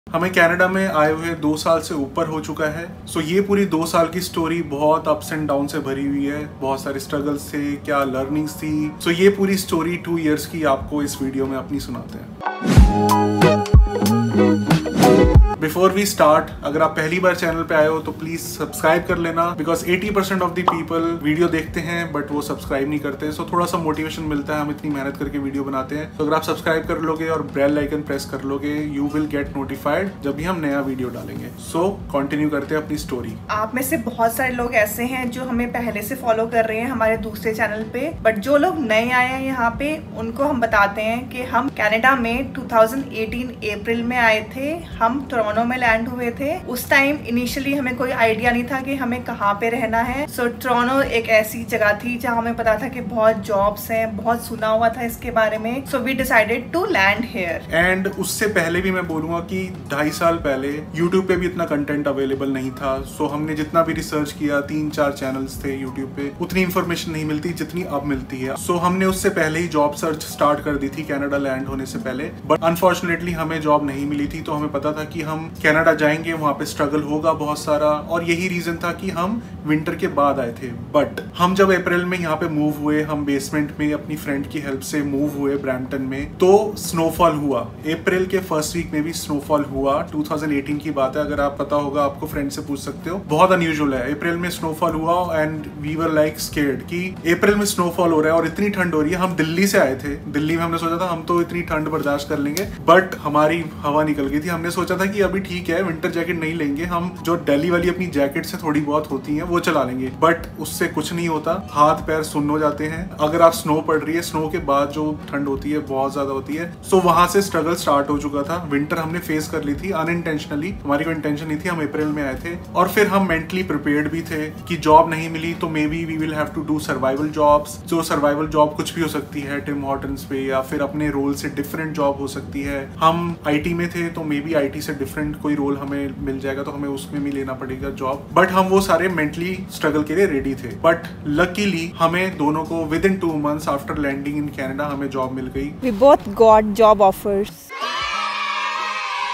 हमें कनाडा में आए हुए 2 साल से ऊपर हो चुका है। सो ये पूरी 2 साल की स्टोरी बहुत अप्स एंड डाउन से भरी हुई है, बहुत सारे स्ट्रगल्स थे, क्या लर्निंग्स थी। सो ये पूरी स्टोरी 2 इयर्स की आपको इस वीडियो में अपनी सुनाते हैं। बिफोर वी स्टार्ट, अगर आप पहली बार चैनल पे आए हो तो प्लीज सब्सक्राइब कर लेना, because 80% of the people video देखते हैं बट वो सब्सक्राइब नहीं करते। सो थोड़ा सा मोटिवेशन मिलता है, हम इतनी मेहनत करके वीडियो बनाते हैं। तो अगर आप सब्सक्राइब कर लोगे और बेल आइकन प्रेस कर लोगे, यू विल गेट नोटिफाइड जब भी हम नया वीडियो डालेंगे। सो कंटिन्यू करते हैं अपनी स्टोरी। आप में से बहुत सारे लोग ऐसे हैं जो हमें पहले से फॉलो कर रहे हैं हमारे दूसरे चैनल पे, बट जो लोग नए आए हैं यहाँ पे उनको हम बताते हैं कि हम कनाडा में 2018 अप्रैल में आए थे। हम टोरंटो में लैंड हुए थे। उस टाइम इनिशियली हमें कोई आइडिया नहीं था कि हमें कहाँ पे रहना है। सो टोरंटो एक ऐसी जगह थी जहाँ हमें पता था कि बहुत जॉब्स हैं, बहुत सुना हुआ था इसके बारे में। So we decided to land here. And उससे पहले भी मैं बोलूंगा कि 2.5 साल पहले यूट्यूब पे भी इतना कंटेंट अवेलेबल नहीं था। सो हमने जितना भी रिसर्च किया, 3-4 चैनल्स थे यूट्यूब पे, उतनी इन्फॉर्मेशन नहीं मिलती जितनी अब मिलती है। सो हमने उससे पहले ही जॉब सर्च स्टार्ट कर दी थी कनाडा लैंड होने से पहले, बट अनफॉर्चुनेटली हमें जॉब नहीं मिली थी। तो हमें पता था कि हम कनाडा जाएंगे, वहां पे स्ट्रगल होगा बहुत सारा, और यही रीजन था कि हम विंटर के बाद आए थे। बट हम जब अप्रैल में यहाँ पे मूव हुए, हम बेसमेंट में अपनी फ्रेंड की हेल्प से मूव हुए ब्रैम्पटन में, तो स्नोफॉल हुआ। अप्रैल के फर्स्ट वीक में भी स्नोफॉल हुआ। 2018 की बात है, अगर आप पता होगा आपको फ्रेंड से पूछ सकते हो। बहुत अनयूजुअल है, अप्रैल में स्नोफॉल हुआ and we were like scared कि अप्रैल में स्नोफॉल हो रहा है और इतनी ठंड हो रही है। हम दिल्ली से आए थे, दिल्ली में हमने सोचा था हम तो इतनी ठंड बर्दाश्त कर लेंगे, बट हमारी हवा निकल गई थी। हमने सोचा था कि अभी ठीक है, विंटर जैकेट नहीं लेंगे, हम जो दिल्ली वाली अपनी जैकेट से थोड़ी बहुत होती हैं वो चला लेंगे, बट उससे कुछ नहीं होता। हाथ पैर सुन्न हो जाते हैं। अगर आप स्नो पड़ रही है, स्नो के बाद जो ठंड होती है बहुत ज्यादा होती है। सो वहां से स्ट्रगल स्टार्ट हो चुका था। विंटर हमने फेस कर ली थी अनइंटेंशनली, हमारी कोई इंटेंशन नहीं थी। हम अप्रैल में आए थे और फिर हम मेंटली प्रिपेयर्ड भी थे कि जॉब नहीं मिली तो maybe we will have to do survival jobs. जो सर्वाइवल जॉब कुछ भी हो सकती है, टिम हॉर्टन्स पे, या फिर अपने रोल से डिफरेंट जॉब हो सकती है। हम आईटी में थे तो मे बी आईटी से डिफरेंट कोई रोल हमें मिल जाएगा तो हमें उसमें भी लेना पड़ेगा जॉब। बट हम वो सारे मेंटली स्ट्रगल के लिए रेडी थे। बट लकीली हमें दोनों को within 2 months after landing in Canada हमें जॉब मिल गई। We both got job offers.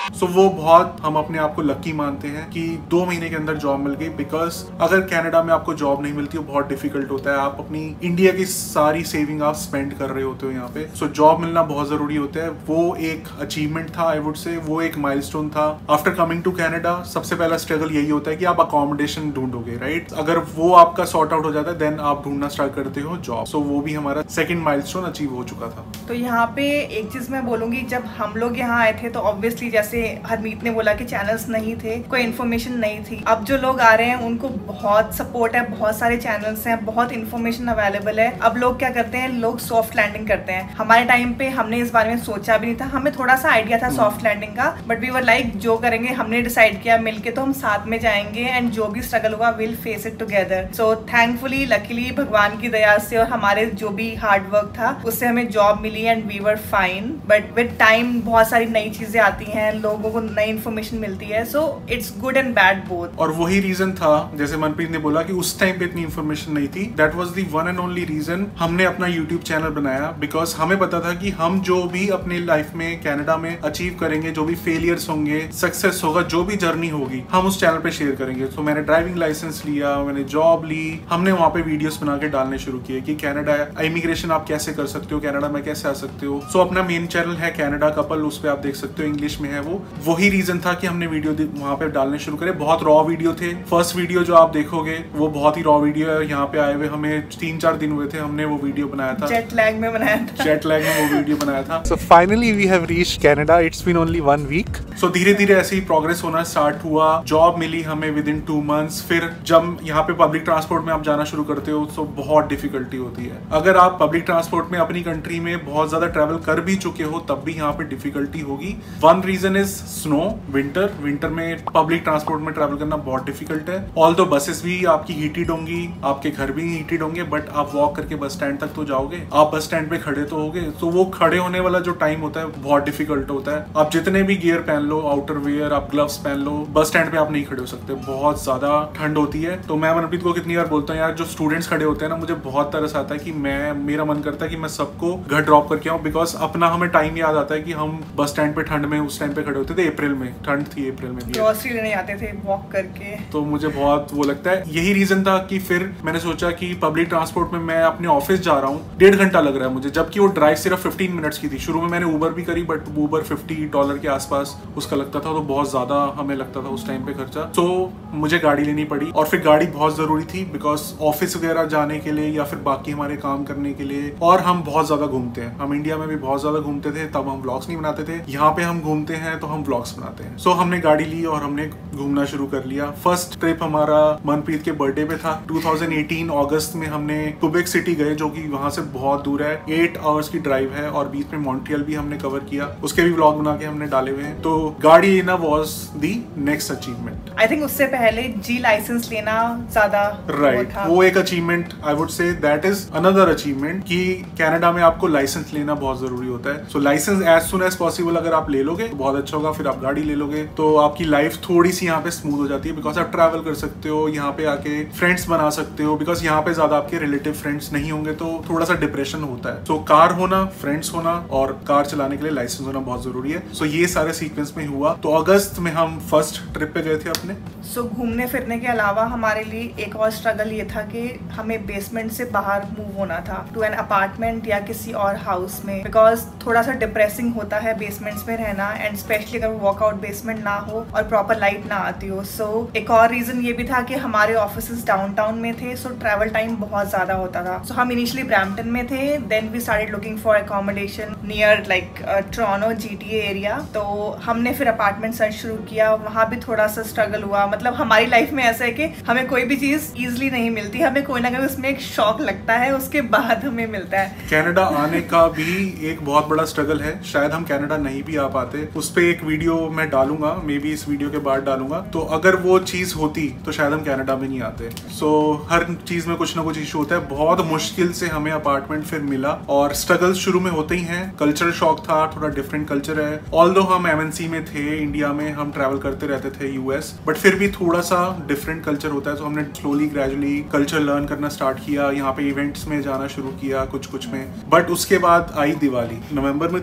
सो वो बहुत हम अपने आप को लकी मानते हैं कि 2 महीने के अंदर जॉब मिल गई। बिकॉज अगर कनाडा में आपको जॉब नहीं मिलती, वो बहुत डिफिकल्ट होता है। आप अपनी इंडिया की सारी सेविंग आप स्पेंड कर रहे होते हो यहाँ पे। सो जॉब मिलना बहुत जरूरी होता है। वो एक अचीवमेंट था, आई वुड से वो एक माइलस्टोन था। आफ्टर कमिंग टू कनाडा सबसे पहला स्ट्रगल यही होता है कि आप अकोमोडेशन ढूंढोगे, राइट। अगर वो आपका सॉर्ट आउट हो जाता है देन आप ढूंढना स्टार्ट करते हो जॉब। सो वो भी हमारा सेकंड माइलस्टोन अचीव हो चुका था। तो यहाँ पे एक चीज मैं बोलूंगी, जब हम लोग यहाँ आए थे तो ऑब्वियसली जैसे हरमीत ने बोला कि चैनल्स नहीं थे, कोई इन्फॉर्मेशन नहीं थी। अब जो लोग आ रहे हैं उनको बहुत सपोर्ट है, बहुत सारे चैनल्स हैं, बहुत इन्फॉर्मेशन अवेलेबल है। अब लोग क्या करते हैं, लोग सॉफ्ट लैंडिंग करते हैं। हमारे टाइम पे हमने इस बारे में सोचा भी नहीं था। हमें थोड़ा सा आइडिया था सॉफ्ट लैंडिंग का, बट वी वर लाइक जो करेंगे हमने डिसाइड किया मिलके तो हम साथ में जाएंगे एंड जो भी स्ट्रगल होगा will face it together. So thankfully, luckily, भगवान की दया से और हमारे जो भी हार्ड वर्क था उससे हमें जॉब मिली and we were fine. But with time बहुत सारी नई चीजें आती हैं, लोगों को नई इन्फॉर्मेशन मिलती है। So it's good and bad both. और वही रीजन था, जैसे मनप्रीत ने बोला कि उस टाइम पे इतनी इन्फॉर्मेशन नहीं थी। That was the one and only reason हमने अपना यूट्यूब चैनल बनाया। बिकॉज हमें पता था कि हम जो भी अपने लाइफ में कनाडा में अचीव करेंगे, जो भी फेलियर्स होंगे, सक्सेस होगा, जो भी जर्नी होगी, हम उस चैनल पे शेयर करेंगे। तो मैंने ड्राइविंग लाइसेंस लिया, मैंने जॉब ली, हमने वहां पे वीडियोस बना के डालने शुरू किए कि कनाडा इमिग्रेशन आप कैसे कर सकते हो, कनाडा में कैसे आ सकते हो। सो अपना मेन चैनल है कनाडा कपल, उस पे आप देख सकते हो, इंग्लिश में है वो। वही रीजन था कि हमने वीडियो वहां पे डालने शुरू करे। बहुत रॉ वीडियो थे। फर्स्ट वीडियो जो आप देखोगे वो बहुत ही रॉ वीडियो है। यहाँ पे आए हुए हमें 3-4 दिन हुए थे, हमने वो वीडियो बनाया था। जेट लैग में बनाया था। जेट लैग में वो वीडियो बनाया था। So finally we have reached Canada. It's been only 1 week. So धीरे धीरे ऐसे ही प्रोग्रेस होना स्टार्ट हुआ। जॉब मिली हमें विद इन 2 months। फिर जब यहाँ पे पब्लिक ट्रांसपोर्ट में आप जाना शुरू करते हो तो बहुत डिफिकल्टी होती है। अगर आप पब्लिक ट्रांसपोर्ट में अपनी कंट्री में बहुत ज्यादा ट्रेवल कर भी चुके हो तब भी यहाँ पे डिफिकल्टी होगी। One reason is snow, winter में पब्लिक ट्रांसपोर्ट में ट्रैवल करना बहुत डिफिकल्ट है। ऑल्दो बसेस भी आपकी हीटेड होंगी, आपके घर भी हीटेड होंगे, बट आप वॉक करके बस स्टैंड तक तो जाओगे। आप बस स्टैंड पे खड़े तो होगे, तो वो खड़े होने वाला जो टाइम होता है बहुत डिफिकल्ट होता है। आप जितने भी गियर पहन लो, आउटर वेयर, आप ग्लव्स पहन लो, बस स्टैंड पे आप नहीं खड़े हो सकते, बहुत ज्यादा ठंड होती है। तो मैं मनप्रीत को कितनी बार बोलता हूँ यार, जो स्टूडेंट्स खड़े होते हैं ना, मुझे बहुत तरस आता है कि मेरा मन करता है कि मैं सबको घर ड्रॉप करके आऊँ। बिकॉज अपना हमें टाइम याद आता है कि हम बस स्टैंड पे ठंड में उस टाइम पे खड़े होते होते थे अप्रैल में, ठंड थी अप्रैल में भी, ग्रोसरी लेने जाते थे वॉक करके। तो मुझे बहुत वो लगता है, यही रीजन था कि फिर मैंने सोचा कि पब्लिक ट्रांसपोर्ट में मैं अपने ऑफिस जा रहा हूँ, 1.5 घंटा लग रहा है मुझे, जबकि वो ड्राइव सिर्फ 15 मिनट्स की थी। शुरू में मैंने ऊबर भी करी, बट ऊबर $50 के आसपास उसका लगता था, तो बहुत ज्यादा हमें लगता था उस टाइम पे खर्चा, तो मुझे गाड़ी लेनी पड़ी। और फिर गाड़ी बहुत जरूरी थी बिकॉज ऑफिस वगैरह जाने के लिए या फिर बाकी हमारे काम करने के लिए। और हम बहुत ज्यादा घूमते हैं, हम इंडिया में भी बहुत ज्यादा घूमते थे, तब हम व्लॉग्स नहीं बनाते थे, यहाँ पे हम घूमते हैं तो हम व्लॉग्स बनाते हैं। सो हमने गाड़ी ली और हमने घूमना शुरू कर लिया। फर्स्ट ट्रिप हमारा मनप्रीत के बर्थडे पे था 2018 अगस्त में। हमने क्यूबेक सिटी गए, जो कि वहां से बहुत दूर है, 8 आवर्स की ड्राइव है, और बीच में मॉन्ट्रियल भी हमने कवर किया, उसके भी व्लॉग बना के हमने डाले हुए हैं। तो गाड़ी लेना was the next achievement. I think उससे पहले जी लाइसेंस लेना ज्यादा राइट, वो एक achievement, I would say that is another achievement, कि कनाडा में आपको लाइसेंस लेना बहुत जरूरी होता है। So licence as soon as possible अगर आप ले लोगे तो बहुत अच्छा होगा, फिर आप गाड़ी ले लोगे तो आपकी लाइफ थोड़ी सी यहाँ पे स्मूथ हो जाती है, बिकॉज आप ट्रैवल कर सकते हो, यहाँ पे आके फ्रेंड्स बना सकते हो, बिकॉज यहाँ पे ज्यादा आपके रिलेटिव फ्रेंड्स नहीं होंगे, तो थोड़ा सा डिप्रेशन होता है। सो कार होना, फ्रेंड्स होना और कार चलाने के लिए लाइसेंस होना बहुत जरूरी है। सो ये सारे सीक्वेंस में हुआ। तो अगस्त में हम फर्स्ट ट्रिप पे गए थे अपने। सो घूमने फिरने के अलावा हमारे लिए एक और स्ट्रगल ये था कि हमें बेसमेंट से बाहर मूव होना था टू एन अपार्टमेंट या किसी और हाउस में, बिकॉज थोड़ा सा डिप्रेसिंग होता है बेसमेंट्स में रहना, एंड स्पेशली अगर वॉकआउट बेसमेंट ना हो और प्रॉपर लाइट ना आती हो। सो एक और रीजन ये भी था कि हमारे ऑफिस डाउनटाउन में थे, सो ट्रैवल टाइम बहुत ज्यादा होता था। सो हम इनिशियली ब्रैम्पटन में थे, then we started looking for accommodation near like Toronto GTA area. तो हमने फिर अपार्टमेंट सर्च शुरू किया, वहाँ भी थोड़ा सा स्ट्रगल हुआ। मतलब हमारी लाइफ में ऐसा है कि हमें कोई भी चीज इजिली नहीं मिलती, हमें कोई ना कोई उसमें एक शौक लगता है, उसके बाद हमें मिलता है। कनाडा आने का भी एक बहुत बड़ा स्ट्रगल है, शायद हम कनाडा नहीं भी आ पाते। उस पे एक वीडियो मैं डालूंगा, मे बी इस वीडियो के बाद डालूंगा। तो अगर वो चीज होती तो शायद हम कनाडा में नहीं आते। सो हर चीज में कुछ ना कुछ इशू होता है। बहुत मुश्किल से हमें अपार्टमेंट फिर मिला, और स्ट्रगल्स शुरू में होते ही हैं। कल्चरल शॉक था, थोड़ा डिफरेंट कल्चर है। ऑल्दो हम MNC में थे, इंडिया में हम ट्रैवल करते रहते थे US, बट फिर भी थोड़ा सा डिफरेंट कल्चर होता है। तो हमने स्लोली ग्रेजुअली कल्चर लर्न करना स्टार्ट किया, यहाँ पे इवेंट्स में जाना शुरू किया कुछ में। बट उसके बाद आई दिवाली, नवंबर में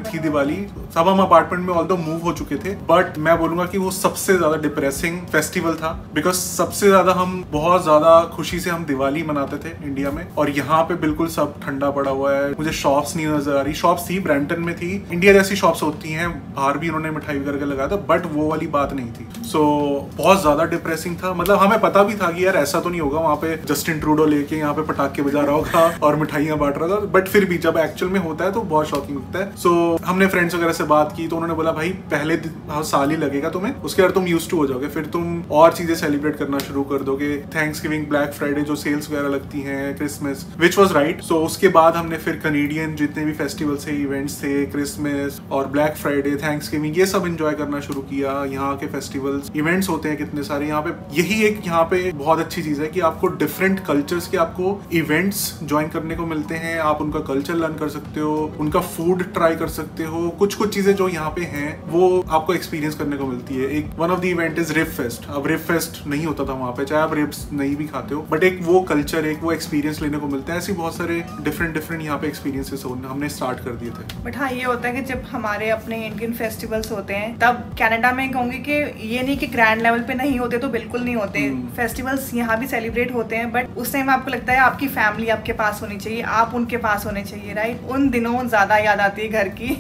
थी दिवाली, सब हम अपार्टमेंट में ऑल्दो मूव हो चुके थे। बट मैं बोलूंगा कि वो सबसे ज्यादा डिप्रेसिंग फेस्टिवल था, बिकॉज सबसे ज्यादा हम बहुत ज्यादा खुशी से हम दिवाली मनाते थे इंडिया में, और यहाँ पे बिल्कुल सब ठंडा पड़ा हुआ है। मुझे शॉप्स नहीं नजर आ रही। शॉप्स थी, ब्रैम्पटन में थी, इंडिया जैसी शॉप्स होती हैं, बाहर भी उन्होंने मिठाई करके लगाया था, बट वो वाली बात नहीं थी। सो बहुत ज्यादा डिप्रेसिंग था। मतलब हमें पता भी था कि यार ऐसा तो नहीं होगा वहाँ पे जस्टिन ट्रूडो लेके यहाँ पे पटाखे बजा रहा होगा और मिठाइयाँ बांट रहा था, बट फिर भी जब एक्चुअल में होता है तो बहुत शॉकिंग लगता है। सो हमने फ्रेंड्स वगैरह से बात की, तो उन्होंने बोला भाई पहले साल ही लगेगा तुम्हें, उसके बाद तुम यूज्ड टू हो जाओगे, फिर तुम और चीजें सेलिब्रेट करना शुरू कर दोगे, थैंक्सगिविंग, ब्लैक फ्राइडे जो सेल्स वगैरह लगती हैं, क्रिसमस, विच वॉज राइट। सो उसके बाद हमने फिर कनेडियन जितने भी फेस्टिवल्स थे, इवेंट्स थे, क्रिसमस और ब्लैक फ्राइडे, थैंक्सगिविंग, ये सब एंजॉय करना शुरू किया। यहाँ के फेस्टिवल्स, इवेंट्स होते हैं कितने सारे यहाँ पे। यही एक यहाँ पे बहुत अच्छी चीज है कि आपको डिफरेंट कल्चर्स के आपको इवेंट्स ज्वाइन करने को मिलते हैं, आप उनका कल्चर लर्न कर सकते हो, उनका फूड ट्राई कर सकते हो, कुछ चीजें जो यहाँ पे हैं वो आपको एक्सपीरियंस करने को मिलती है। एक one of the event is rib fest. अब रिब फेस्ट नहीं होता था वहाँ पे, चाहे आप रिब्स नहीं भी खाते हो, बट एक वो कल्चर, एक वो एक्सपीरियंस लेने को मिलता है। ऐसी बहुत सारे डिफरेंट यहाँ पे एक्सपीरियंसेस हमने स्टार्ट कर दिए थे। बट हाँ, ये होता है कि जब हमारे अपने इंडियन फेस्टिवल्स होते हैं, तब कनाडा में कहूंगी कि ये नहीं कि ग्रैंड लेवल पे नहीं होते, तो बिल्कुल नहीं होते। फेस्टिवल्स यहाँ भी सेलिब्रेट होते हैं, बट उस टाइम आपको लगता है आपकी फैमिली आपके पास होनी चाहिए, आप उनके पास होने चाहिए, राइट। उन दिनों ज्यादा याद आती है घर की।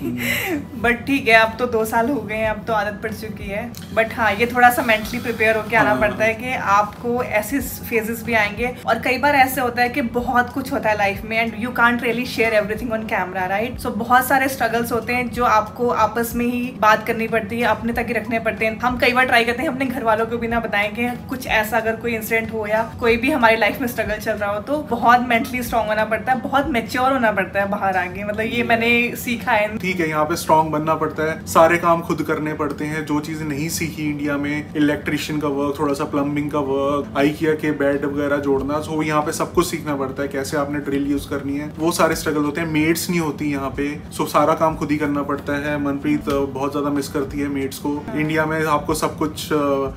बट ठीक है, अब तो 2 साल हो गए हैं, अब तो आदत पड़ चुकी है। बट हाँ, ये थोड़ा सा मेंटली प्रिपेयर होकर आना पड़ता है कि आपको ऐसे फेजेस भी आएंगे, और कई बार ऐसे होता है कि बहुत कुछ होता है लाइफ में, and you can't really share everything on camera, right. So बहुत सारे स्ट्रगल्स होते हैं जो आपको आपस में ही बात करनी पड़ती है, अपने तक ही रखने पड़ते हैं। हम कई बार ट्राई करते हैं अपने घर वालों को भी ना बताएं कि कुछ ऐसा अगर कोई इंसिडेंट हो या कोई भी हमारी लाइफ में स्ट्रगल चल रहा हो, तो बहुत मेंटली स्ट्रांग होना पड़ता है, बहुत मैच्योर होना पड़ता है बाहर आगे। मतलब ये मैंने सीखा है। ठीक है, यहाँ पे स्ट्रांग बनना पड़ता है, सारे काम खुद करने पड़ते हैं। जो चीजें नहीं सीखी इंडिया में, इलेक्ट्रिशियन का वर्क, थोड़ा सा प्लम्बिंग का वर्क, आईकिया के बेड वगैरह जोड़ना, तो यहाँ पे सब कुछ सीखना पड़ता है, कैसे आपने ड्रिल यूज करनी है, वो सारे स्ट्रगल होते हैं। मेड्स नहीं होती यहाँ पे, सो सारा काम खुद ही करना पड़ता है। मनप्रीत बहुत ज्यादा मिस करती है मेड्स को। इंडिया में आपको सब कुछ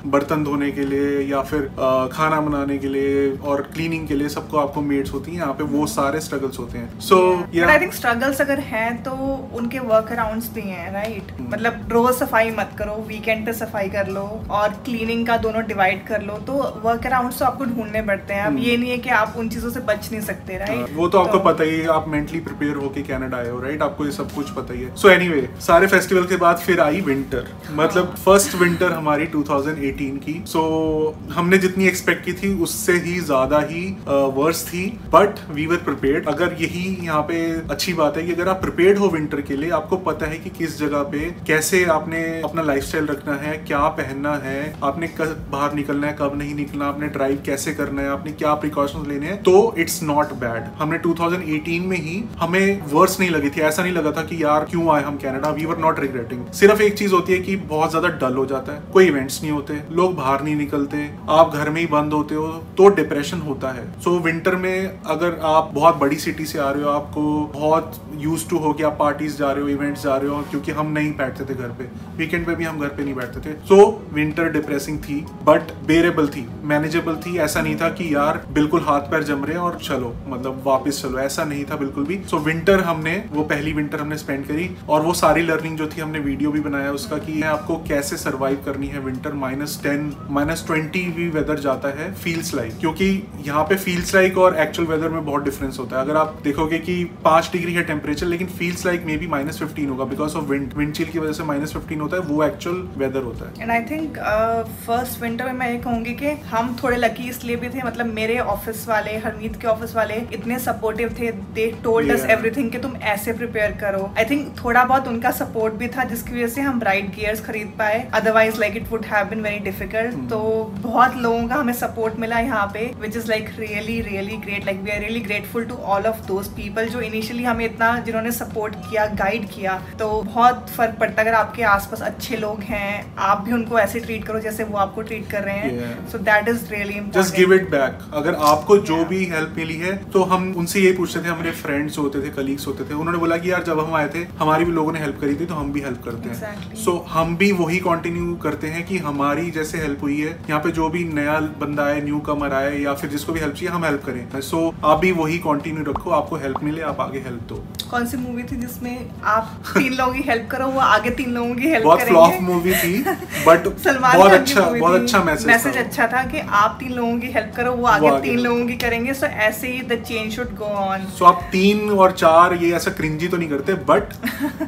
बर्तन धोने के लिए या फिर खाना बनाने के लिए और क्लीनिंग के लिए सबको आपको मेड्स होती हैं। यहाँ पे वो सारे स्ट्रगल्स होते हैं। सो आई थिंक स्ट्रगल्स अगर हैं तो उनके वर्क अराउंड्स भी हैं, राइट? मतलब रोज सफाई मत करो, वीकेंड पे सफाई कर लो और क्लीनिंग का दोनों डिवाइड कर लो, तो वर्क अराउंड्स तो आपको ढूंढने पड़ते हैं। अब ये नहीं है कि आप उन चीजों से बच नहीं सकते, राइट? वो तो आपको पता ही है, आप मेंटली प्रिपेयर होके कनाडा आए हो, राइट? आपको ये सब कुछ पता ही है। सो एनीवे, सारे फेस्टिवल के बाद फिर आई विंटर, मतलब फर्स्ट विंटर हमारी 2018 की। सो हमने जितनी एक्सपेक्ट की थी उससे ही ज्यादा ही वर्स थी, बट वी वर प्रिपेयर्ड। अगर यही यहाँ पे अच्छी बात है कि अगर आप प्रिपेयर्ड हो विंटर के लिए, आपको पता है कि किस जगह पे कैसे आपने अपना लाइफस्टाइल रखना है, क्या पहनना है, आपने कब बाहर निकलना है, कब नहीं निकलना, आपने ड्राइव कैसे करना है, आपने क्या प्रिकॉशंस लेने हैं, तो इट्स नॉट बैड। हमने 2018 में ही हमें वर्स नहीं लगी थी, ऐसा नहीं लगा था कि यार क्यों आए हम Canada. We were not regretting. सिर्फ एक चीज होती है कि बहुत ज्यादा डल हो जाता है, कोई इवेंट्स नहीं होते, लोग बाहर नहीं निकलते, आप घर में ही बंद होते हो, तो डिप्रेशन होता है। सो विंटर में अगर आप बहुत बड़ी सिटी से आ रहे हो, आपको बहुत यूज्ड टू हो कि आप पार्टीज जा रहे हो, इवेंट्स जा रहे हो, क्योंकि हम नहीं बैठते थे घर पे, वीकेंड पे भी हम घर पे नहीं बैठते थे। सो विंटर डिप्रेसिंग थी बट बेरेबल थी, मैनेजेबल थी। ऐसा नहीं था कि यार बिल्कुल हाथ पैर जम रहे हैं और चलो मतलब वापस चलो, ऐसा नहीं था बिल्कुल भी। सो विंटर हमने, वो पहली विंटर हमने स्पेंड करी और वो सारी लर्निंग जो थी, हमने वीडियो भी बनाया उसका कि आपको कैसे सर्वाइव करनी है विंटर। -10 -20 भी वेदर जाता है, फील्स लाइक, क्योंकि यहाँ पे फील्स लाइक और एक्चुअल वेदर में बहुत डिफरेंस होता है। अगर आप देखोगे कि 5 डिग्री है टेम्परेचर, लेकिन फील्स लाइक मे बी -15 होगा बिकॉज ऑफ विंड चिल की वजह से -15 होता है, वो एक्चुअल वेदर होता है। And I think first winter में मैं ये कहूंगी कि हम थोड़े लकी इसलिए भी थे, मतलब मेरे ऑफिस वाले, हरमीत के ऑफिस वाले इतने सपोर्टिव थे, दे टोल्ड अस एवरीथिंग कि तुम ऐसे प्रिपेयर करो। आई थिंक थोड़ा बहुत उनका सपोर्ट भी था जिसकी वजह से हम राइट गियर्स खरीद पाए, otherwise like it would have been very difficult. तो बहुत लोगों का हमें सपोर्ट मिला यहाँ पे, which is like really really great. Like we are really grateful to all of those people जो इनिशियली हमें इतना, जिन्होंने सपोर्ट किया, गाइड किया। तो बहुत फर्क पड़ता है अगर आपके आसपास अच्छे लोग हैं, आप भी उनको ऐसे ट्रीट करो जैसे वो आपको ट्रीट कर रहे हैं। So that is really important. Just give it back. अगर आपको जो भी हेल्प मिली है, तो हम उनसे यही पूछते थे, हमारे फ्रेंड्स होते थे, कलीग्स होते थे, उन्होंने बोला कि यार जब हम आए थे हमारी भी लोगों ने हेल्प करी थी, तो हम भी हेल्प करते हैं। सो हम भी वही कंटिन्यू करते हैं कि हमारी जैसे हेल्प हुई है, यहाँ पे जो भी नया बंदा आए, न्यू कमर आए या फिर जिसको भी हेल्प चाहिए, हम हेल्प करें। सो आप भी वही कंटिन्यू रखो, आपको हेल्प मिले, आप आगे हेल्प दो। कौन सी मूवी थी जिसमें आप 3 लोगों की हेल्प करो, वो आगे 3 लोगों की हेल्प बहुत करेंगे? फ्लॉप मूवी थी बट बहुत अच्छा मैसेज अच्छा था कि आप 3 लोगों की हेल्प करो, वो आगे 3 लोगों की करेंगे। सो ऐसे ही the change should go on. So आप 3 और 4 ये ऐसा क्रिंजी तो नहीं करते, बट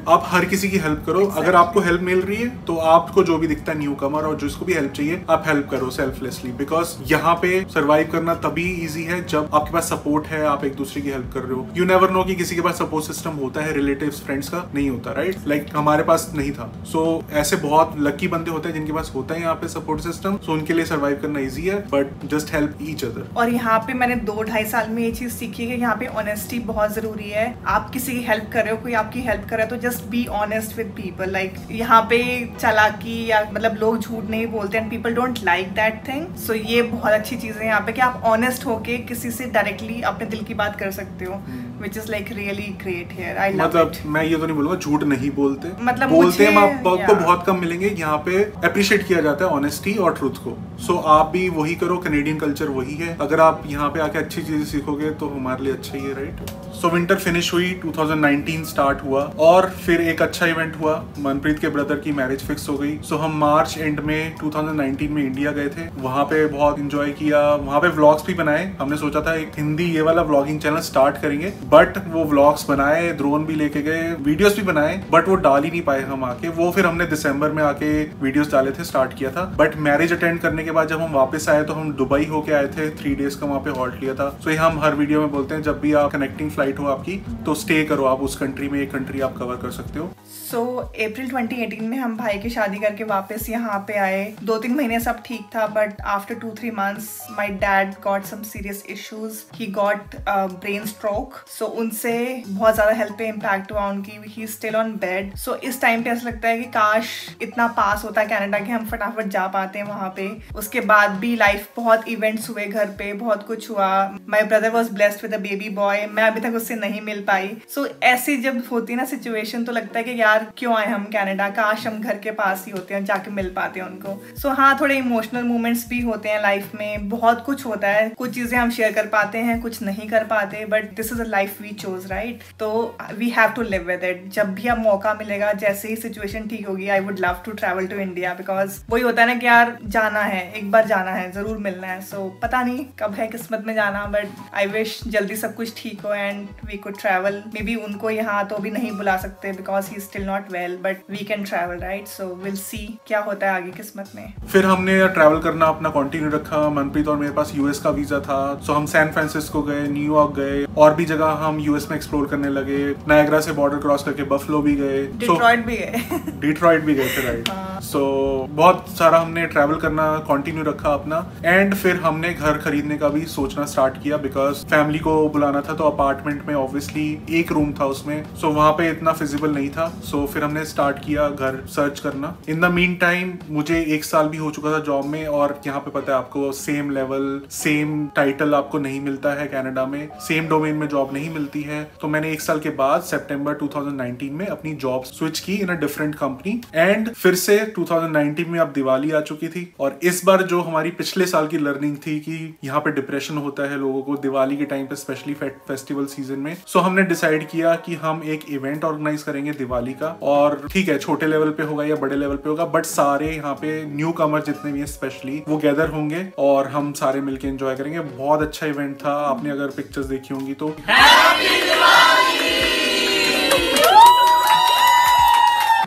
आप हर किसी की हेल्प करो। अगर आपको हेल्प मिल रही है तो आपको जो भी दिखता है न्यू कमर और जिसको भी हेल्प चाहिए, आप हेल्प करो सेल्फलेसली, बिकॉज यहाँ पे सर्वाइव करना तभी इजी है जब आपके पास सपोर्ट है, आप एक दूसरे की हेल्प कर रहे हो। यू नेवर नो कि किसी के पास सपोर्ट सिस्टम होता है, रिलेटिव्स फ्रेंड्स का नहीं होता, राइट? लाइक हमारे पास नहीं था। सो ऐसे बहुत लकी बंदे होते हैं जिनके पास होता है यहाँ पे सपोर्ट सिस्टम, सो उनके लिए सर्वाइव करना इजी है, but just help each other. और यहाँ पे मैंने 2-2.5 साल में ये चीज सीखी है कि यहाँ पे ऑनेस्टी बहुत जरूरी है। आप किसी की हेल्प कर रहे हो, कोई आपकी हेल्प कर रहा है, तो just be honest with people. Like यहाँ पे चालाकी या मतलब लोग झूठ नहीं बोलते and people don't like that thing. So ये बहुत अच्छी चीज है यहाँ पे कि आप ऑनेस्ट होके किसी से डायरेक्टली अपने दिल की बात कर सकते हो, which is like really great here. I love मतलब it. मैं ये तो नहीं बोलूंगा झूठ नहीं बोलते, मतलब बोलते हैं, आपको बहुत कम मिलेंगे। यहाँ पे अप्रिशिएट किया जाता है ऑनेस्टी और ट्रूथ को। सो आप भी वही करो, कैनेडियन कल्चर वही है। अगर आप यहाँ पे आके अच्छी चीजें सीखोगे तो हमारे लिए अच्छा ही है, राइट? सो विंटर फिनिश हुई, 2019 स्टार्ट हुआ और फिर एक अच्छा इवेंट हुआ, मनप्रीत के ब्रदर की मैरिज फिक्स हो गई। सो हम मार्च एंड में 2019 में इंडिया गए थे, वहां पे बहुत इंजॉय किया, वहां पे व्लॉग्स भी बनाए। हमने सोचा था एक हिंदी ये वाला व्लॉगिंग चैनल स्टार्ट करेंगे, बट वो व्लॉग्स बनाए, ड्रोन भी लेके गए, वीडियोस भी बनाए, बट वो डाल ही नहीं पाए हम आके। वो फिर हमने दिसंबर में आके वीडियोस डाले थे, स्टार्ट किया था। बट मैरिज अटेंड करने के बाद जब हम वापस आए तो हम दुबई होके आए थे, 3 डेज का वहाँ पे हॉल्ट लिया था। सो ये हम हर वीडियो में बोलते हैं, जब भी आप कनेक्टिंग फ्लाइट हो आपकी, तो स्टे करो आप उस कंट्री में, एक कंट्री आप कवर कर सकते हो। सो अप्रैल 2018 में हम भाई की शादी करके वापस यहाँ पे आए। 2-3 महीने सब ठीक था, but after 2-3 months my dad got some serious issues. He got brain stroke. So उनसे बहुत ज्यादा हेल्थ पे इम्पैक्ट हुआ उनकी, he still on bed. So इस टाइम पे ऐसा लगता है कि काश इतना पास होता है कनाडा कि हम फटाफट जा पाते हैं वहां पे। उसके बाद भी लाइफ बहुत इवेंट्स हुए घर पे, बहुत कुछ हुआ। My brother was blessed with a baby boy, मैं अभी तक उससे नहीं मिल पाई। सो ऐसी जब होती है ना सिचुएशन तो लगता है कि यार क्यों आए हम कनाडा, काश हम घर के पास ही होते हैं, जाके मिल पाते हैं उनको। सो हाँ, थोड़े इमोशनल मोमेंट्स भी होते हैं लाइफ में, बहुत कुछ होता है, कुछ चीजें हम शेयर कर पाते हैं, कुछ नहीं कर पाते, but this is a life we chose, right? तो we have to live with it. जब भी अब मौका मिलेगा, जैसे ही सिचुएशन ठीक होगी, I would love to travel to India, because वही होता है ना कि यार जाना है, एक बार जाना है, जरूर मिलना है। सो पता नहीं कब है किस्मत में जाना, बट आई विश जल्दी सब कुछ ठीक हो and we could travel. Maybe उनको यहाँ तो भी नहीं बुला सकते because he still not well, but we can travel, right? So we'll see क्या होता है आगे किस्मत में। फिर हमने ट्रैवल करना अपना कंटिन्यू रखा। मनप्रीत और मेरे पास यूएस का वीजा था, सो हम सैन फ्रांसिस्को गए, न्यूयॉर्क गए, और भी जगह हम यूएस में एक्सप्लोर करने लगे। नायग्रा से बॉर्डर क्रॉस करके बफलो भी गए, डिट्रॉइट भी गए डिट्रॉइट भी गए थे, राइट? सो बहुत सारा हमने ट्रैवल करना कंटिन्यू रखा अपना। एंड फिर हमने घर खरीदने का भी सोचना स्टार्ट किया बिकॉज फैमिली को बुलाना था, तो अपार्टमेंट में ऑब्वियसली एक रूम था उसमें, सो वहां पे इतना फिजिबल नहीं था। सो फिर हमने स्टार्ट किया घर सर्च करना। इन द मीन टाइम मुझे 1 साल भी हो चुका था जॉब में, और यहाँ पे पता है आपको सेम लेवल सेम टाइटल आपको नहीं मिलता है कनाडा में, सेम डोमेन में जॉब नहीं मिलती है। तो मैंने 1 साल के बाद सितंबर 2019 में अपनी जॉब स्विच की इन अ डिफरेंट कंपनी। एंड फिर से 2019 में अब दिवाली आ चुकी थी, और इस बार जो हमारी पिछले साल की लर्निंग थी कि यहाँ पे डिप्रेशन होता है लोगों को दिवाली के टाइम पे, स्पेशली फेस्टिवल सीजन में। सो हमने डिसाइड किया कि हम एक इवेंट ऑर्गेनाइज करेंगे दिवाली का, और ठीक है छोटे लेवल पे होगा या बड़े लेवल पे होगा, बट सारे यहाँ पे न्यू कमर जितने भी हैं स्पेशली वो गैदर होंगे और हम सारे मिलके एंजॉय करेंगे। बहुत अच्छा इवेंट था, आपने अगर पिक्चर्स देखी होंगी तो।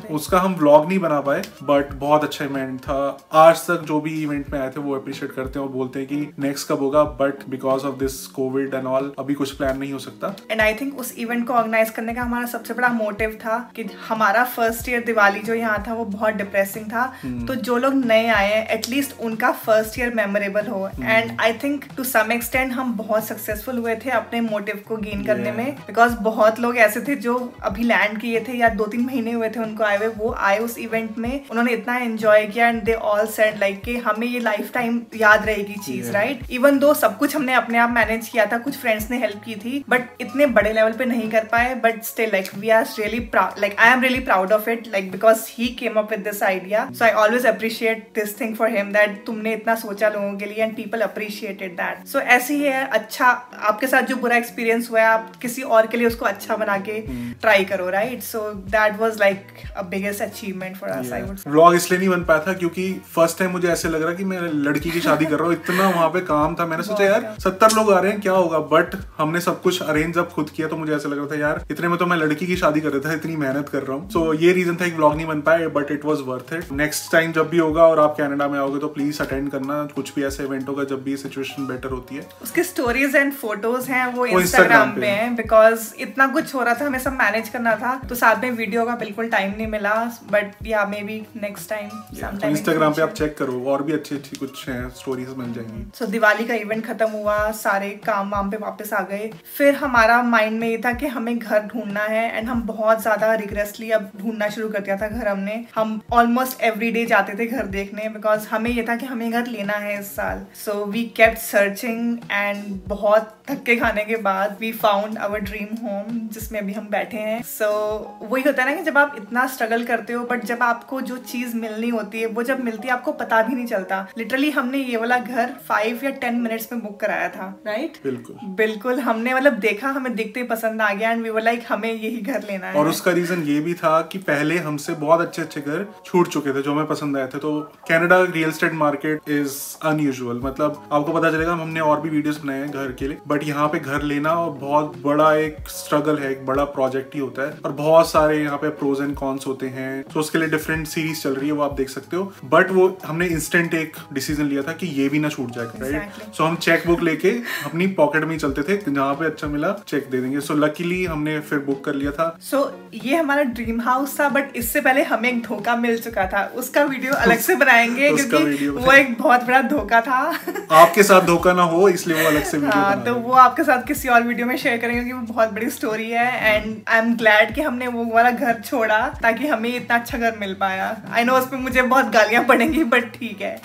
उसका हम व्लॉग नहीं बना पाए, बट बहुत अच्छा इवेंट था। आज तक जो भी इवेंट में आए थे वो अप्रिशिएट करते हैं और बोलते हैं कि नेक्स्ट कब होगा, but because of this Covid and all अभी कुछ प्लान नहीं हो सकता। एंड आई थिंक उस इवेंट को ऑर्गेनाइज करने का हमारा सबसे बड़ा मोटिव था कि हमारा फर्स्ट ईयर दिवाली जो यहाँ था वो बहुत डिप्रेसिंग था, तो जो लोग नए आए हैं एटलीस्ट उनका फर्स्ट ईयर मेमोरेबल हो। And I think to some extent हम बहुत सक्सेसफुल हुए थे अपने मोटिव को गेन करने में, बिकॉज बहुत लोग ऐसे थे जो अभी लैंड किए थे या 2-3 महीने हुए थे उनको आए हुए, वो आए उस इवेंट में, उन्होंने इतना एंजॉय किया and they all said like कि हमें ये लाइफ टाइम याद रहेगी चीज, राइट? इवन दो सब कुछ हमने अपने आप मैनेज किया था, कुछ फ्रेंड्स ने हेल्प की थी, बट इतने बड़े लेवल पे नहीं कर पाए, but still like we are really proud, like I am really proud of it, like because he came up with this idea. So I always appreciate this thing for him, that तुमने इतना सोचा लोगों के लिए and people appreciated that. So ऐसे ही है, अच्छा आपके साथ जो बुरा एक्सपीरियंस हुआ है आप किसी और के लिए उसको अच्छा बना के ट्राई करो, right? So that was like a biggest achievement for us, I would से। व्लॉग इसलिए नहीं बन पाया था क्योंकि फर्स्ट टाइम मुझे ऐसे लग रहा कि मैं लड़की की शादी कर रहा हूँ, इतना वहां पे काम था। मैंने सोचा यार 70 लोग आ रहे हैं क्या होगा, बट हमने सब कुछ अरेंज जब खुद किया तो मुझे ऐसा लग रहा था यार इतने में तो मैं लड़की की शादी कर रहा था, इतनी मेहनत कर रहा हूँ। सो ये रीजन था कि व्लॉग नहीं बन पाया, but it was worth it. Next time जब भी होगा और आप कनाडा में आओगे तो प्लीज अटेंड करना, कुछ भी ऐसा इवेंट होगा जब भी सिचुएशन बेटर होती है। उसके स्टोरीज एंड फोटोज हैं वो इंस्टाग्राम पे हैं, बिकॉज इतना कुछ हो रहा था, हमें सब मैनेज करना था, तो साथ में वीडियो का बिल्कुल टाइम नहीं मिला, बट या may be next time sometime Instagram पे आप चेक करो, और भी अच्छी अच्छी कुछ स्टोरीज मिल जाएंगी। सो दिवाली का इवेंट खत्म हुआ, सारे काम वाम पे वापस आ गए। फिर हमारा माइंड में ये था कि हमें घर ढूंढना है, एंड हम बहुत ज्यादा रिग्रेसली अब ढूंढना शुरू कर दिया था घर हमने। हम ऑलमोस्ट एवरी डे जाते थे घर देखने, बिकॉज हमें ये था कि हमें घर लेना है इस साल। So we kept searching and बहुत धक्के खाने के बाद we found our dream home, जिसमें अभी हम बैठे हैं। सो वही होता है ना कि जब आप इतना स्ट्रगल करते हो, बट जब आपको जो चीज मिलनी होती है वो जब मिलती है आपको पता भी नहीं चलता। लिटरली हमने ये वाला घर 5 या 10 मिनट्स में बुक कराया था, राइट? बिल्कुल हमने मतलब देखा, हमें देखते ही पसंद आ गया, एंड वी वर लाइक हमें यही घर लेना है। और उसका रीजन ये भी था कि पहले हमसे बहुत अच्छे अच्छे घर छूट चुके थे जो हमें पसंद आए थे। तो Canada real estate market is unusual, मतलब आपको पता चलेगा, हमने और भी वीडियोस बनाए हैं घर के लिए, बट यहाँ पे घर लेना बहुत बड़ा एक स्ट्रगल है, एक बड़ा प्रोजेक्ट ही होता है, और बहुत सारे यहाँ पे प्रोज एंड कॉन्स होते होते हैं, तो उसके लिए डिफरेंट सीरीज चल रही है, वो आप देख सकते हो। बट वो हमने इंस्टेंट एक डिसीजन लिया था कि ये भी ना छूट जाएगा, राइट। सो हम चेक बुक लेके अपनी पॉकेट में चलते थे, जहाँ पे अच्छा मिला चेक दे देंगे। सो लकीली हमने फिर बुक कर लिया था। सो ये हमारा ड्रीम हाउस था, बट इससे पहले हमें एक धोखा मिल चुका था, उसका वीडियो अलग से बनाएंगे क्योंकि वो एक बहुत बड़ा धोखा था। आपके साथ धोखा ना हो इसलिए वो अलग से वीडियो हाँ, तो वो आपके साथ किसी और वीडियो में शेयर करेंगे क्योंकि वो बहुत बड़ी स्टोरी है। एंड आई एम ग्लैड कि हमने वो वाला घर छोड़ा ताकि हमें इतना अच्छा घर मिल पाया। आई नो उस पे मुझे बहुत गालियां पड़ेंगी, बट ठीक है,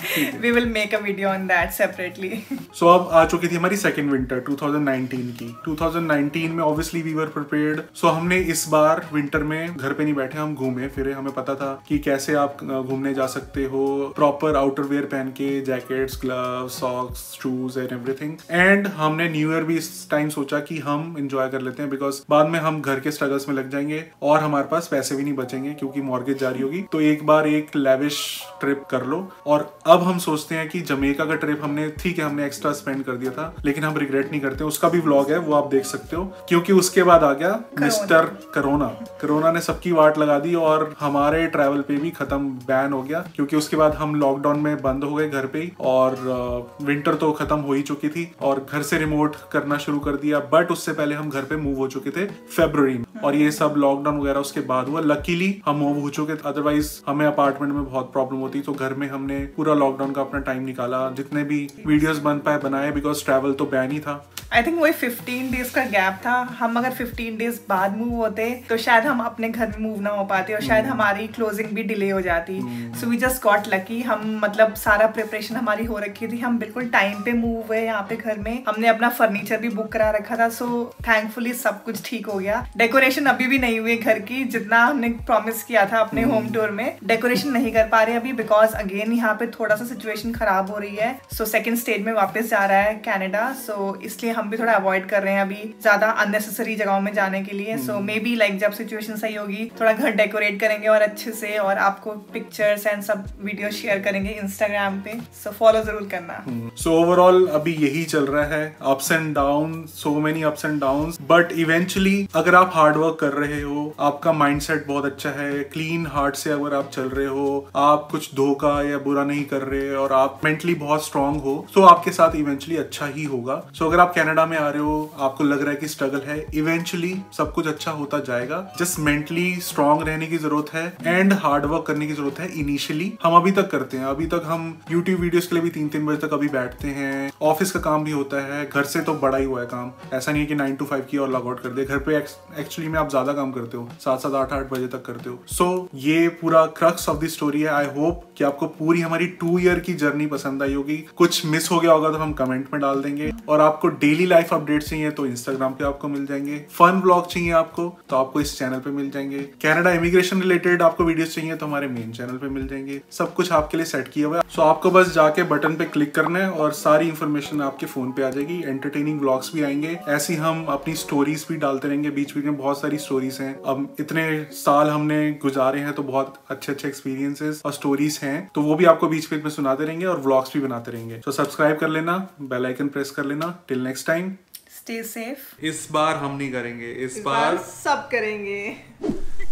we will make a video on that separately. So अब आ चुकी थी हमारी सेकंड विंटर 2019 की। 2019 में ऑब्वियसली वी वर प्रिपेयर्ड। सो हमने इस बार विंटर में घर पे नहीं बैठे, हम घूमे फिरे। हमें पता था कि कैसे आप घूमने जा सकते हो, प्रॉपर आउटर वेयर पहन के, jackets, gloves, socks, shoes and everything. And हमने न्यू ईयर भी इस टाइम सोचा कि हम एंजॉय कर लेते हैं, बिकॉज बाद में हम घर के स्ट्रगल्स में लग जाएंगे और हमारे पास पैसे भी नहीं बचेंगे क्योंकि मॉर्गेज जारी होगी। तो एक बार एक लेविश ट्रिप कर लो। और अब हम सोचते हैं कि जमेका का ट्रिप हमने, ठीक है, हमने एक्स्ट्रा स्पेंड कर दिया था, लेकिन हम रिग्रेट नहीं करते। उसका भी व्लॉग है, वो आप देख सकते हो, क्योंकि उसके बाद आ गया मिस्टर कोरोना। कोरोना ने सबकी वाट लगा दी और हमारे ट्रैवल पे भी खत्म, बैन हो गया, क्योंकि उसके बाद हम लॉकडाउन में बंद हो गए घर पे ही। और विंटर तो खत्म हो ही चुकी थी और घर से रिमोट करना शुरू कर दिया। बट उससे पहले हम घर पे मूव हो चुके थे फरवरी में, और ये सब लॉकडाउन वगैरह उसके बाद हुआ। लकीली हम मूव हो चुके थे, अदरवाइज हमें अपार्टमेंट में बहुत प्रॉब्लम होती। तो घर में हमने पूरा लॉकडाउन का अपना टाइम निकाला, जितने भी वीडियोस बन पाए बनाए, बिकॉज ट्रैवल तो बैन ही था। आई थिंक वही 15 डेज का गैप था। हम अगर 15 डेज बाद मूव होते तो शायद हम अपने घर में मूव ना हो पाते और शायद हमारी क्लोजिंग भी डिले हो जाती। So we just got lucky. हम मतलब सारा प्रिपरेशन हमारी हो रखी थी, हम बिल्कुल टाइम पे मूव हुए यहाँ पे घर में। हमने अपना फर्नीचर भी बुक करा रखा था। सो थैंकफुली सब कुछ ठीक हो गया। डेकोरेशन अभी भी नहीं हुई घर की, जितना हमने प्रॉमिस किया था अपने होम टूर में। डेकोरेशन नहीं कर पा रहे अभी, बिकॉज अगेन यहाँ पे थोड़ा सा सिचुएशन खराब हो रही है। सो सेकेंड स्टेज में वापस जा रहा है कैनेडा। सो इसलिए हम भी थोड़ा अवॉइड कर रहे हैं अभी ज्यादा अननेसेसरी जगहों में जाने के लिए। सो मे बी लाइक जब सिचुएशन सही होगी थोड़ा घर डेकोरेट करेंगे और अच्छे से, और आपको पिक्चर्स एंड सब वीडियो शेयर करेंगे इंस्टाग्राम पे। सो फॉलो जरूर करना। सो ओवरऑल अभी यही चल रहा है, ups and down, so many ups and downs. But eventually अगर आप हार्ड वर्क कर रहे हो, आपका माइंडसेट बहुत अच्छा है, क्लीन हार्ट से अगर आप चल रहे हो, आप कुछ धोखा या बुरा नहीं कर रहे और आप मेंटली बहुत स्ट्रांग हो, तो आपके साथ इवेंचुअली अच्छा ही होगा। सो अगर आप कनाडा में आ रहे हो, आपको लग रहा है कि स्ट्रगल है, इवेंचुअली सब कुछ अच्छा होता जाएगा। जस्ट मेंटली स्ट्रांग रहने की जरूरत है एंड हार्ड वर्क करने की जरूरत है। इनिशियली हम अभी तक करते हैं, अभी तक हम यूट्यूब वीडियोस के लिए भी 3-3 बजे तक अभी बैठते हैं। ऑफिस का काम भी होता है, घर से तो बड़ा ही हुआ है काम, ऐसा नहीं है कि 9 to 5 की और लॉग आउट कर दे। घर पे एक्चुअली में आप ज्यादा काम करते हो, 7-7, 8-8 बजे तक करते हो। सो ये पूरा क्रक्स ऑफ द स्टोरी है। आई होप कि आपको पूरी हमारी 2 ईयर की जर्नी पसंद आई होगी। कुछ मिस हो गया होगा तो हम कमेंट में डाल देंगे, और आपको डेली लाइफ अपडेट चाहिए तो इंस्टाग्राम पे आपको मिल जाएंगे। फन व्लॉग चाहिए आपको तो आपको इस चैनल पे मिल जाएंगे। कनाडा इमिग्रेशन रिलेटेड आपको वीडियोस चाहिए तो हमारे मेन चैनल पे मिल जाएंगे। सब कुछ आपके लिए सेट किया हुआ है। सो आपको बस जाके बटन पे क्लिक करना है और सारी इंफॉर्मेशन आपके फोन पे आ जाएगी। एंटरटेनिंग व्लॉग्स भी आएंगे, ऐसी हम अपनी स्टोरीज भी डालते रहेंगे। बीच बीच में बहुत सारी स्टोरीज हैं। अब इतने साल हमने गुजारे हैं तो बहुत अच्छे अच्छे एक्सपीरियंसेस और स्टोरीज हैं, तो वो भी आपको बीच बीच में सुनाते रहेंगे और व्लॉग्स भी बनाते रहेंगे। तो सब्सक्राइब कर लेना, बेल आइकन प्रेस कर लेना। Till next time, stay safe. इस बार हम नहीं करेंगे, इस बार सब करेंगे।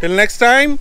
Till next time.